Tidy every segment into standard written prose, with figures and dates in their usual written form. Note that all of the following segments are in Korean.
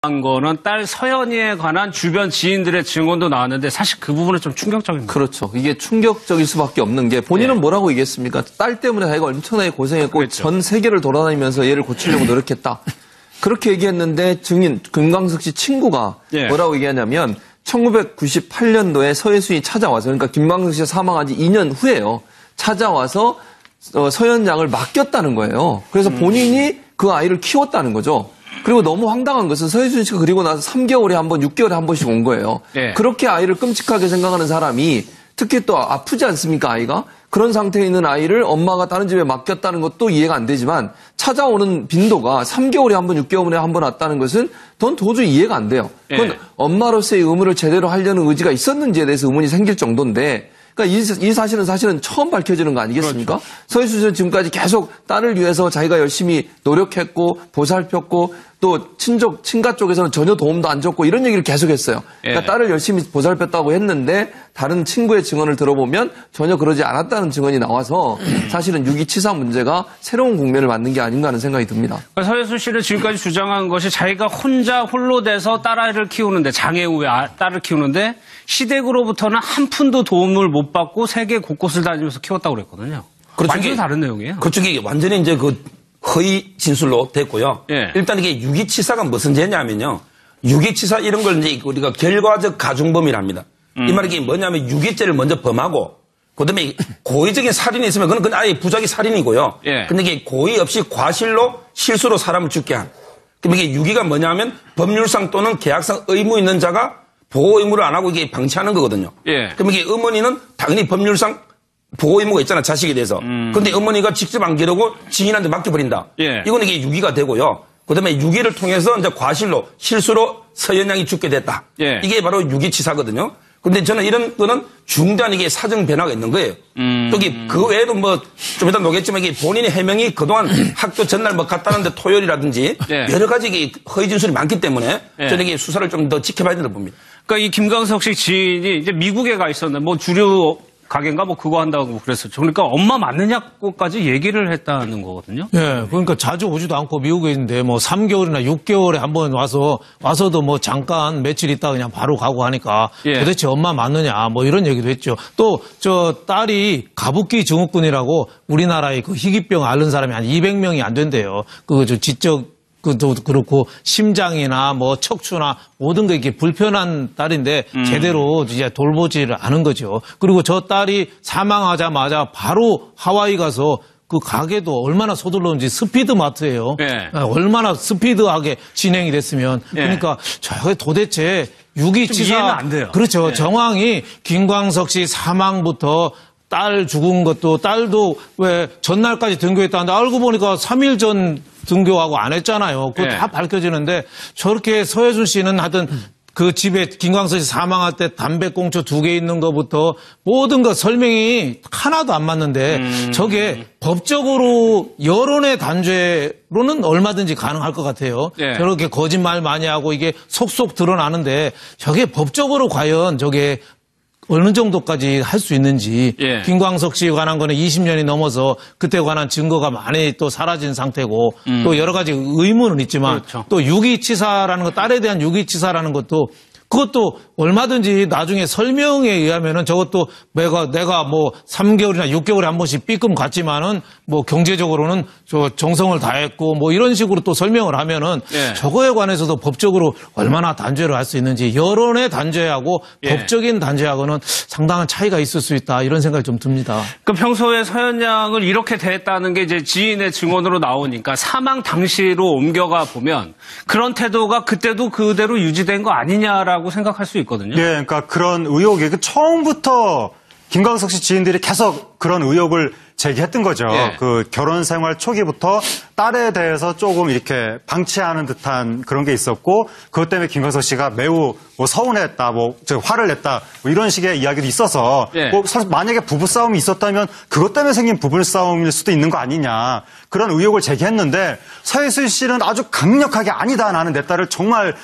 한 거는 딸 서연이에 관한 주변 지인들의 증언도 나왔는데 사실 그 부분은 좀 충격적입니다. 그렇죠. 이게 충격적일 수밖에 없는 게 본인은 뭐라고 얘기했습니까? 딸 때문에 자기가 엄청나게 고생했고 그렇죠. 전 세계를 돌아다니면서 얘를 고치려고 노력했다. 그렇게 얘기했는데 증인 김광석 씨 친구가 뭐라고 얘기하냐면 1998년도에 서예순이 찾아와서 그러니까 김광석 씨가 사망한 지 2년 후에요. 찾아와서 서연 양을 맡겼다는 거예요. 그래서 본인이 그 아이를 키웠다는 거죠. 그리고 너무 황당한 것은 서예순 씨가 그리고 나서 3개월에 한 번, 6개월에 한 번씩 온 거예요. 그렇게 아이를 끔찍하게 생각하는 사람이 특히 또 아프지 않습니까, 아이가? 그런 상태에 있는 아이를 엄마가 다른 집에 맡겼다는 것도 이해가 안 되지만 찾아오는 빈도가 3개월에 한 번, 6개월에 한 번 왔다는 것은 전 도저히 이해가 안 돼요. 그건 엄마로서의 의무를 제대로 하려는 의지가 있었는지에 대해서 의문이 생길 정도인데 그러니까 이 사실은 처음 밝혀지는 거 아니겠습니까? 그렇죠. 서희수 씨는 지금까지 계속 딸을 위해서 자기가 열심히 노력했고 보살폈고 또 친가 쪽에서는 전혀 도움도 안 줬고 이런 얘기를 계속했어요. 그러니까 딸을 열심히 보살폈다고 했는데 다른 친구의 증언을 들어보면 전혀 그러지 않았다는 증언이 나와서 사실은 유기치사 문제가 새로운 국면을 맞는 게 아닌가 하는 생각이 듭니다. 그러니까 서혜순 씨는 지금까지 주장한 것이 자기가 홀로 돼서 딸아이를 키우는데 장애 후에 딸을 키우는데 시댁으로부터는 한 푼도 도움을 못 받고 세계 곳곳을 다니면서 키웠다고 그랬거든요. 완전히 다른 내용이에요. 그쪽이 완전히 이제 그 허위 진술로 됐고요. 일단 이게 유기치사가 무슨 죄냐면요. 유기치사 이런 걸 이제 우리가 결과적 가중범이랍니다. 이 말이 뭐냐면 유기죄를 먼저 범하고 그다음에 고의적인 살인이 있으면 그건 아예 부작위 살인이고요. 근데 이게 고의 없이 과실로 실수로 사람을 죽게 한. 그럼 이게 유기가 뭐냐면 법률상 또는 계약상 의무 있는 자가 보호 의무를 안 하고 이게 방치하는 거거든요. 그럼 이게 어머니는 당연히 법률상 보호 의무가 있잖아, 자식에 대해서. 그런데 어머니가 직접 안 기르고 지인한테 맡겨버린다. 이건 이게 유기가 되고요. 그 다음에 유기를 통해서 이제 과실로, 실수로 서연 양이 죽게 됐다. 이게 바로 유기치사거든요. 근데 저는 이런 거는 중대한 이게 사정 변화가 있는 거예요. 또 그 외에도 뭐 좀 이따 놓겠지만 이게 본인의 해명이 그동안 학교 전날 뭐 갔다는데 토요일이라든지 여러 가지 이게 허위 진술이 많기 때문에 저는 이게 수사를 좀 더 지켜봐야 된다고 봅니다. 그러니까 이 김광석 씨 지인이 이제 미국에 가 있었는데 뭐 주류 가게인가 뭐 그거 한다고 그랬었죠. 그러니까 엄마 맞느냐고까지 얘기를 했다는 거거든요. 그러니까 자주 오지도 않고 미국에 있는데 뭐 3개월이나 6개월에 한 번 와서도 뭐 잠깐 며칠 있다 그냥 바로 가고 하니까 도대체 엄마 맞느냐 뭐 이런 얘기도 했죠. 또 저 딸이 가부키 증후군이라고 우리나라에 그 희귀병 앓는 사람이 한 200명이 안 된대요. 그 저 지적 그도 그렇고 심장이나 뭐 척추나 모든 게 이렇게 불편한 딸인데 제대로 이제 돌보지를 않은 거죠. 그리고 저 딸이 사망하자마자 바로 하와이 가서 그 가게도 얼마나 서둘렀는지 스피드마트예요. 얼마나 스피드하게 진행이 됐으면 그러니까 저게 도대체 유기치사 이해는 안 돼요. 그렇죠. 정황이 김광석 씨 사망부터 딸 죽은 것도 딸도 왜 전날까지 등교했다는데 알고 보니까 3일 전 등교하고 안 했잖아요. 그거 다 밝혀지는데 저렇게 서혜순 씨는 하여튼 그 집에 김광석 씨 사망할 때 담배꽁초 2개 있는 것부터 모든 것 설명이 하나도 안 맞는데 저게 법적으로 여론의 단죄로는 얼마든지 가능할 것 같아요. 저렇게 거짓말 많이 하고 이게 속속 드러나는데 저게 법적으로 과연 저게 어느 정도까지 할 수 있는지 김광석 씨에 관한 거는 20년이 넘어서 그때 관한 증거가 많이 또 사라진 상태고 또 여러 가지 의문은 있지만 또 유기치사라는 것 딸에 대한 유기치사라는 것도 그것도 얼마든지 나중에 설명에 의하면은 저것도 내가 뭐 3개월이나 6개월에 한 번씩 삐끔 갔지만은 뭐 경제적으로는 저 정성을 다했고 뭐 이런 식으로 또 설명을 하면은 저거에 관해서도 법적으로 얼마나 단죄를 할 수 있는지 여론의 단죄하고 법적인 단죄하고는 상당한 차이가 있을 수 있다 이런 생각이 좀 듭니다. 그 평소에 서연 양을 이렇게 대했다는 게 이제 지인의 증언으로 나오니까 사망 당시로 옮겨가 보면 그런 태도가 그때도 그대로 유지된 거 아니냐라고 생각할 수 있거든요. 그러니까 그런 의혹이 처음부터 김광석 씨 지인들이 계속 그런 의혹을 제기했던 거죠. 그 결혼 생활 초기부터 딸에 대해서 조금 이렇게 방치하는 듯한 그런 게 있었고 그것 때문에 김광석 씨가 매우 뭐 서운했다, 화를 냈다 뭐 이런 식의 이야기도 있어서 만약에 부부싸움이 있었다면 그것 때문에 생긴 부부싸움일 수도 있는 거 아니냐 그런 의혹을 제기했는데 서혜순 씨는 아주 강력하게 아니다 나는 내 딸을 정말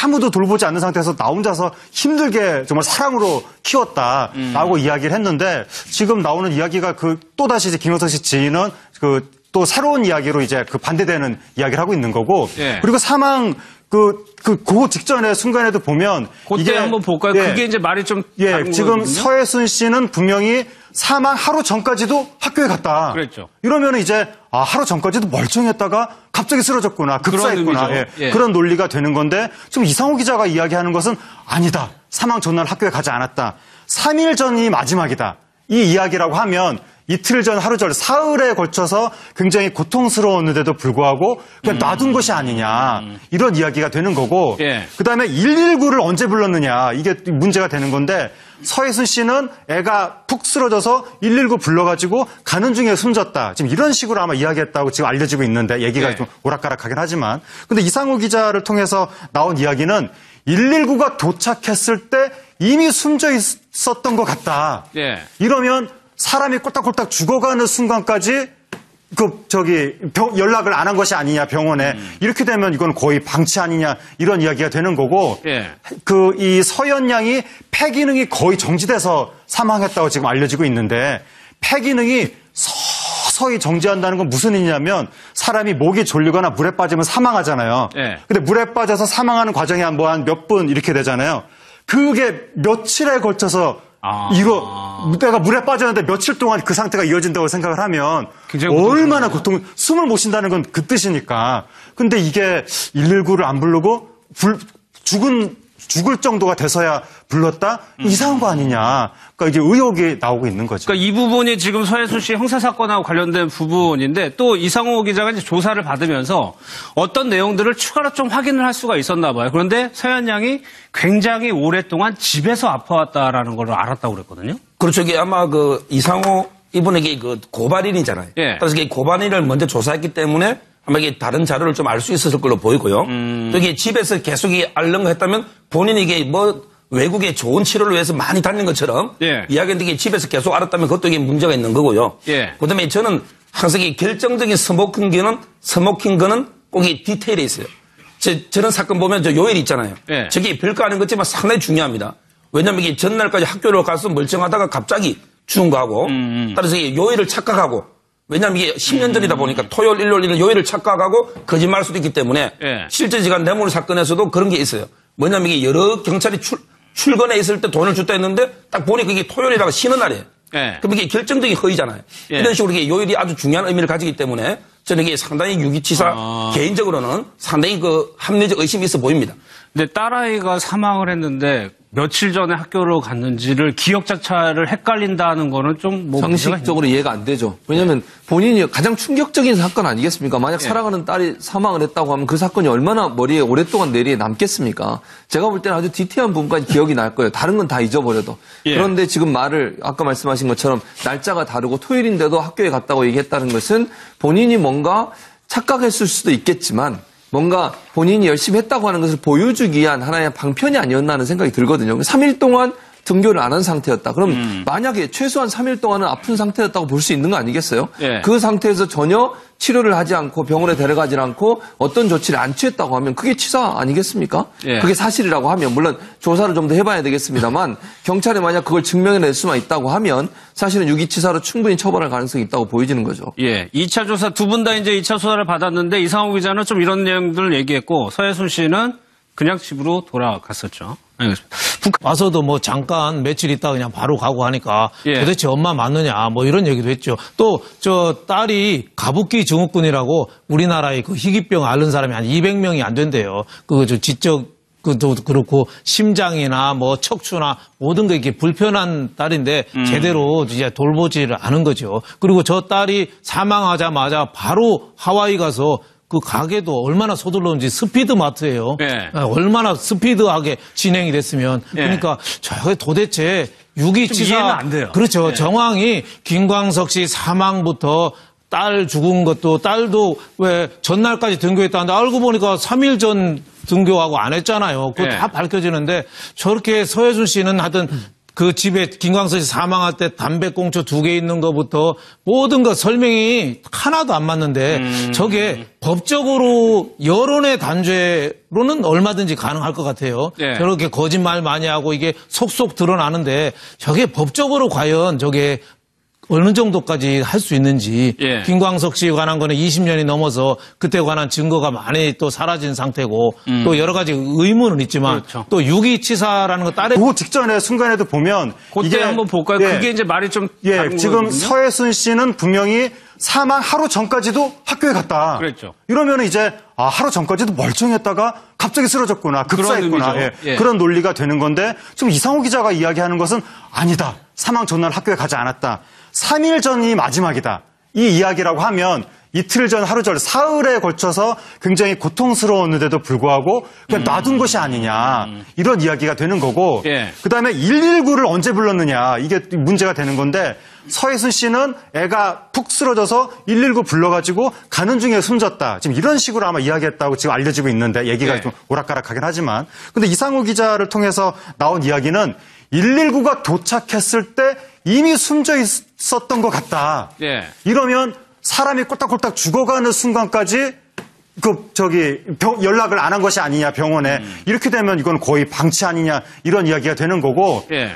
아무도 돌보지 않는 상태에서 나 혼자서 힘들게 정말 사랑으로 키웠다라고 이야기를 했는데 지금 나오는 이야기가 또다시 이제 김광석 씨 지인은 또 새로운 이야기로 이제 반대되는 이야기를 하고 있는 거고 그리고 사망 그 직전에 순간에도 보면 그때 이게 한번 볼까요? 예, 그게 이제 말이 좀 예, 다른 지금 거거든요? 서혜순 씨는 분명히 사망 하루 전까지도 학교에 갔다. 그랬죠. 이러면 이제 하루 전까지도 멀쩡했다가 갑자기 쓰러졌구나. 급사했구나. 그런 의미죠. 예. 그런 논리가 되는 건데 지금 이상호 기자가 이야기하는 것은 아니다. 사망 전날 학교에 가지 않았다. 3일 전이 마지막이다. 이 이야기라고 하면 이틀 전, 하루 전, 사흘에 걸쳐서 굉장히 고통스러웠는데도 불구하고 그냥 놔둔 것이 아니냐. 이런 이야기가 되는 거고. 예. 그다음에 119를 언제 불렀느냐. 이게 문제가 되는 건데 서혜순 씨는 애가 푹 쓰러져서 119 불러가지고 가는 중에 숨졌다. 지금 이런 식으로 아마 이야기했다고 지금 알려지고 있는데 얘기가 예. 좀 오락가락하긴 하지만. 근데 이상호 기자를 통해서 나온 이야기는 119가 도착했을 때 이미 숨져 있었던 것 같다. 예. 이러면 사람이 꼴딱꼴딱 죽어가는 순간까지 연락을 안 한 것이 아니냐, 병원에. 이렇게 되면 이건 거의 방치 아니냐, 이런 이야기가 되는 거고. 예. 이 서현 양이 폐 기능이 거의 정지돼서 사망했다고 지금 알려지고 있는데, 폐 기능이 서서히 정지한다는 건 무슨 의미냐면, 사람이 목이 졸리거나 물에 빠지면 사망하잖아요. 예. 근데 물에 빠져서 사망하는 과정이 한 몇 분 이렇게 되잖아요. 그게 며칠에 걸쳐서 내가 물에 빠졌는데 며칠 동안 그 상태가 이어진다고 생각을 하면 얼마나 숨을 못 쉰다는 건 그 뜻이니까. 근데 이게 119를 안 부르고 죽을 정도가 돼서야 불렀다? 이상한 거 아니냐. 그러니까 이게 의혹이 나오고 있는 거죠. 그러니까 이 부분이 지금 서혜순 씨 형사사건하고 관련된 부분인데 또 이상호 기자가 이제 조사를 받으면서 어떤 내용들을 추가로 좀 확인을 할 수가 있었나 봐요. 그런데 서현 양이 굉장히 오랫동안 집에서 아파왔다라는 걸 알았다고 그랬거든요. 그렇죠. 이게 아마 이상호 이분에게 고발인이잖아요. 예. 그래서 이게 고발인을 먼저 조사했기 때문에 아마 이게 다른 자료를 좀 알 수 있었을 걸로 보이고요. 또 이게 집에서 계속 알렁거했다면 본인이 이게 외국에 좋은 치료를 위해서 많이 다닌 것처럼 예. 이야기했는데 이게 집에서 계속 알았다면 그것도 이게 문제가 있는 거고요. 예. 그다음에 저는 항상 이 결정적인 스모킹 거는 꼭 이 디테일에 있어요. 저런 사건 보면 요일 있잖아요. 예. 저게 별거 아닌 것지만 상당히 중요합니다. 왜냐하면 이게 전날까지 학교를 가서 멀쩡하다가 갑자기 죽은 거하고 따라서 이게 요일을 착각하고 왜냐하면 이게 10년 전이다 보니까 토요일, 일요일 요일을 착각하고 거짓말할 수도 있기 때문에 예. 실제 시간 뇌물 사건에서도 그런 게 있어요. 뭐냐면 이게 여러 경찰이 출근해 있을 때 돈을 줬다 했는데 딱 보니까 이게 토요일이라고 쉬는 날이에요. 예. 그럼 이게 결정적인 허위잖아요. 예. 이런 식으로 이게 요일이 아주 중요한 의미를 가지기 때문에 저는 이게 상당히 유기치사 개인적으로는 상당히 합리적 의심이 있어 보입니다. 근데 딸아이가 사망을 했는데 며칠 전에 학교로 갔는지를 기억 자체를 헷갈린다는 거는 좀 상식적으로 이해가 안 되죠. 왜냐하면 본인이 가장 충격적인 사건 아니겠습니까? 만약 사랑하는 딸이 사망을 했다고 하면 그 사건이 얼마나 머리에 오랫동안 뇌리에 남겠습니까? 제가 볼 때는 아주 디테일한 부분까지 기억이 날 거예요. 다른 건 다 잊어버려도. 예. 그런데 지금 아까 말씀하신 것처럼 날짜가 다르고 토요일인데도 학교에 갔다고 얘기했다는 것은 본인이 뭔가 착각했을 수도 있겠지만 뭔가 본인이 열심히 했다고 하는 것을 보여주기 위한 하나의 방편이 아니었나 하는 생각이 들거든요. 3일 동안 등교를 안 한 상태였다. 그럼 만약에 최소한 3일 동안은 아픈 상태였다고 볼 수 있는 거 아니겠어요? 예. 그 상태에서 전혀 치료를 하지 않고 병원에 데려가지 않고 어떤 조치를 안 취했다고 하면 그게 치사 아니겠습니까? 예. 그게 사실이라고 하면 물론 조사를 좀 더 해봐야 되겠습니다만 경찰이 만약 그걸 증명해낼 수만 있다고 하면 사실은 유기치사로 충분히 처벌할 가능성이 있다고 보여지는 거죠. 예. 2차 조사 두 분 다 이제 2차 조사를 받았는데 이상호 기자는 좀 이런 내용들을 얘기했고 서혜순 씨는 그냥 집으로 돌아갔었죠. 알겠습니다. 와서도 잠깐 며칠 있다 그냥 바로 가고 하니까 예. 도대체 엄마 맞느냐 이런 얘기도 했죠. 또 딸이 가부키 증후군이라고 우리나라에 희귀병 앓는 사람이 한 200명이 안 된대요. 지적 도 그렇고 심장이나 척추나 모든 게 이렇게 불편한 딸인데 제대로 이제 돌보지를 않은 거죠. 그리고 저 딸이 사망하자마자 바로 하와이 가서 그 가게도 얼마나 서둘렀는지 스피드마트예요. 예. 얼마나 스피드하게 진행이 됐으면 그러니까 저게 도대체 유기치사 이해는 안 돼요. 그렇죠. 예. 정황이 김광석 씨 사망부터 딸 죽은 것도 딸도 왜 전날까지 등교했다는데 알고 보니까 3일 전 등교하고 안 했잖아요. 그거 다 밝혀지는데 저렇게 서혜순 씨는 하여튼 그 집에 김광석 씨 사망할 때 담배꽁초 2개 있는 것부터 모든 것 설명이 하나도 안 맞는데 저게 법적으로 여론의 단죄로는 얼마든지 가능할 것 같아요. 네. 저렇게 거짓말 많이 하고 이게 속속 드러나는데 저게 법적으로 과연 저게 어느 정도까지 할 수 있는지 예. 김광석 씨에 관한 거는 20년이 넘어서 그때 관한 증거가 많이 또 사라진 상태고 또 여러 가지 의문은 있지만 그렇죠. 또 유기치사라는 거 딸의 그 직전에 순간에도 보면 그때 한번 볼까요? 예, 그게 이제 말이 좀 다른 지금 거거든요? 서혜순 씨는 분명히 사망 하루 전까지도 학교에 갔다. 그랬죠. 이러면 이제 하루 전까지도 멀쩡했다가 갑자기 쓰러졌구나, 급사했구나. 그런 의미죠. 예. 그런 논리가 되는 건데 지금 이상호 기자가 이야기하는 것은 아니다. 사망 전날 학교에 가지 않았다. 3일 전이 마지막이다. 이 이야기라고 하면 이틀 전, 하루 전, 사흘에 걸쳐서 굉장히 고통스러웠는데도 불구하고 그냥 놔둔 것이 아니냐. 이런 이야기가 되는 거고. 예. 그다음에 119를 언제 불렀느냐. 이게 문제가 되는 건데 서혜순 씨는 애가 푹 쓰러져서 119 불러가지고 가는 중에 숨졌다. 지금 이런 식으로 아마 이야기했다고 지금 알려지고 있는데 얘기가 예. 좀 오락가락하긴 하지만. 근데 이상호 기자를 통해서 나온 이야기는 119가 도착했을 때 이미 숨져 있었던 것 같다. 예. 이러면 사람이 꼴딱꼴딱 죽어가는 순간까지 연락을 안 한 것이 아니냐, 병원에. 이렇게 되면 이건 거의 방치 아니냐, 이런 이야기가 되는 거고. 예.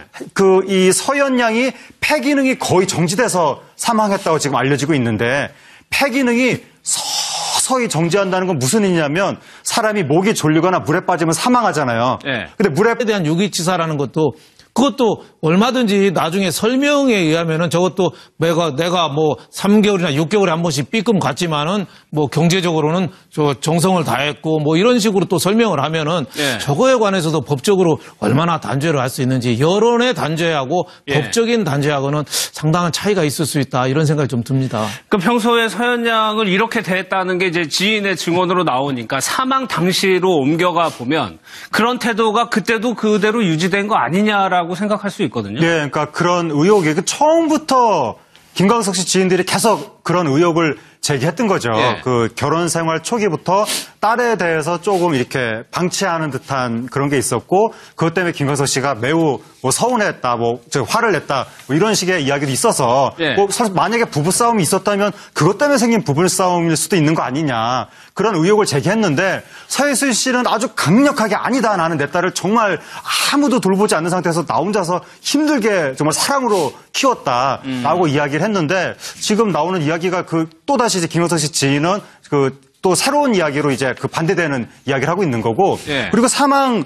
이 서현 양이 폐 기능이 거의 정지돼서 사망했다고 지금 알려지고 있는데, 폐 기능이 서서히 정지한다는 건 무슨 의미냐면, 사람이 목이 졸리거나 물에 빠지면 사망하잖아요. 예. 근데 물에 대한 유기치사라는 것도 그것도 얼마든지 나중에 설명에 의하면은 저것도 내가 뭐 3개월이나 6개월에 한 번씩 삐끔 갔지만은 뭐 경제적으로는 저 정성을 다했고 뭐 이런 식으로 또 설명을 하면은 예. 저거에 관해서도 법적으로 얼마나 단죄를 할 수 있는지 여론의 단죄하고 예. 법적인 단죄하고는 상당한 차이가 있을 수 있다 이런 생각이 좀 듭니다. 그 평소에 서현 양을 이렇게 대했다는 게 이제 지인의 증언으로 나오니까 사망 당시로 옮겨가 보면 그런 태도가 그때도 그대로 유지된 거 아니냐라고 생각할 수 있거든요. 예, 그러니까 그런 의혹이 처음부터 김광석 씨 지인들이 계속 그런 의혹을 제기했던 거죠. 예. 그 결혼 생활 초기부터 딸에 대해서 조금 이렇게 방치하는 듯한 그런 게 있었고, 그것 때문에 김광석 씨가 매우 서운했다, 화를 냈다, 이런 식의 이야기도 있어서, 예. 만약에 부부싸움이 있었다면 그것 때문에 생긴 부부싸움일 수도 있는 거 아니냐. 그런 의혹을 제기했는데, 서혜순 씨는 아주 강력하게 아니다. 나는 내 딸을 정말 아무도 돌보지 않는 상태에서 나 혼자서 힘들게 정말 사랑으로 키웠다라고 이야기를 했는데, 지금 나오는 이야기가 또다시 이제 김광석 씨 지인은 또 새로운 이야기로 이제 반대되는 이야기를 하고 있는 거고. 예. 그리고 사망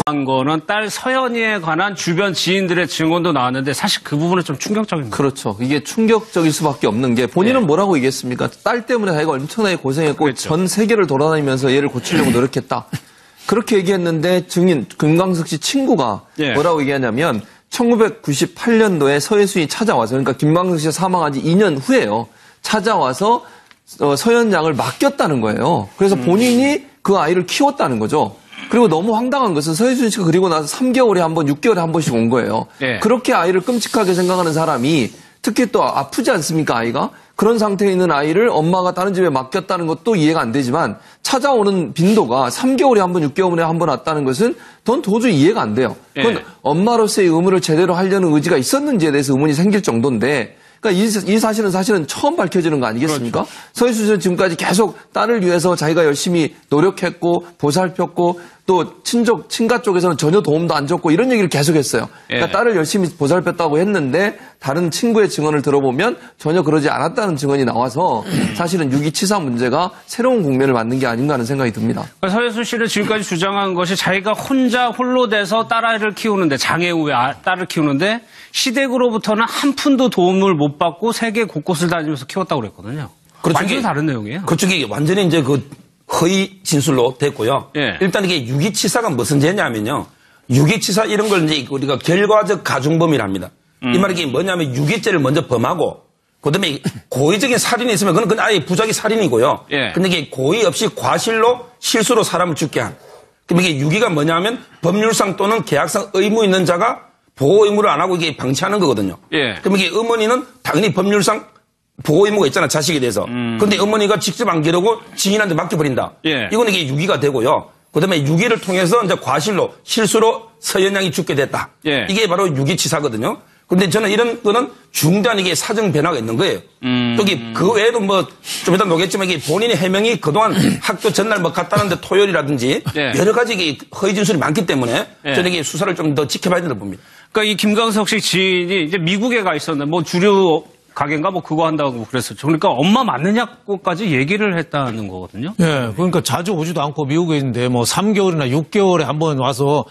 한 거는 딸 서연이에 관한 주변 지인들의 증언도 나왔는데 사실 그 부분은 좀 충격적입니다. 그렇죠. 이게 충격적일 수밖에 없는 게 본인은 네. 뭐라고 얘기했습니까? 딸 때문에 자기가 엄청나게 고생했고 그렇죠. 전 세계를 돌아다니면서 얘를 고치려고 노력했다. 그렇게 얘기했는데 증인 김광석 씨 친구가 예. 뭐라고 얘기하냐면 1998년도에 서혜순이 찾아와서, 그러니까 김광석 씨가 사망한 지 2년 후에요. 찾아와서 서현 양을 맡겼다는 거예요. 그래서 본인이 그 아이를 키웠다는 거죠. 그리고 너무 황당한 것은 서혜순 씨가 그리고 나서 3개월에 한 번, 6개월에 한 번씩 온 거예요. 예. 그렇게 아이를 끔찍하게 생각하는 사람이 특히 또 아프지 않습니까, 아이가? 그런 상태에 있는 아이를 엄마가 다른 집에 맡겼다는 것도 이해가 안 되지만 찾아오는 빈도가 3개월에 한 번, 6개월에 한 번 왔다는 것은 전 도저히 이해가 안 돼요. 그건 예. 엄마로서의 의무를 제대로 하려는 의지가 있었는지에 대해서 의문이 생길 정도인데, 그러니까 이 사실은 처음 밝혀지는 거 아니겠습니까? 그렇죠. 서혜순 씨는 지금까지 계속 딸을 위해서 자기가 열심히 노력했고 보살폈고 또 친가 쪽에서는 전혀 도움도 안 줬고 이런 얘기를 계속했어요. 그러니까 예. 딸을 열심히 보살폈다고 했는데 다른 친구의 증언을 들어보면 전혀 그러지 않았다는 증언이 나와서 사실은 유기치사 문제가 새로운 국면을 맞는 게 아닌가 하는 생각이 듭니다. 서혜순 씨는 지금까지 주장한 것이 자기가 홀로 돼서 딸아이를 키우는데, 장애 후에 딸을 키우는데 시댁으로부터는 한 푼도 도움을 못 받고 세계 곳곳을 다니면서 키웠다고 그랬거든요. 그렇죠. 완전히 다른 내용이에요. 그쪽이 완전히 이제 허위 진술로 됐고요. 예. 일단 이게 유기치사가 무슨 죄냐면요. 유기치사 이런 걸 이제 우리가 결과적 가중범이랍니다. 이 말이 이게 뭐냐면 유기죄를 먼저 범하고 그다음에 고의적인 살인이 있으면 그건 아예 부작위 살인이고요. 예. 근데 이게 고의 없이 과실로 실수로 사람을 죽게 한. 그럼 이게 유기가 뭐냐면 법률상 또는 계약상 의무 있는 자가 보호 의무를 안 하고 이게 방치하는 거거든요. 예. 그럼 이게 어머니는 당연히 법률상 보호 의무가 있잖아, 자식에 대해서. 그런데 어머니가 직접 안 기르고 지인한테 맡겨버린다. 예. 이건 이게 유기가 되고요. 그 다음에 유기를 통해서 이제 과실로, 실수로 서현 양이 죽게 됐다. 예. 이게 바로 유기치사거든요. 근데 저는 이런 거는 중대한 이게 사정 변화가 있는 거예요. 여기 그 외에도 뭐 좀 이따 보겠지만 이게 본인의 해명이 그동안 학교 전날 뭐 갔다는데 토요일이라든지 여러 가지 이게 허위 진술이 많기 때문에 저는 이게 수사를 좀 더 지켜봐야 된다고 봅니다. 그러니까 이 김광석 씨 지인이 이제 미국에 가 있었는데 뭐 주류 가게인가 뭐 그거 한다고 그랬었죠. 그러니까 엄마 맞느냐고까지 얘기를 했다는 거거든요. 예, 그러니까 자주 오지도 않고 미국에 있는데 뭐 3개월이나 6개월에 한 번 와서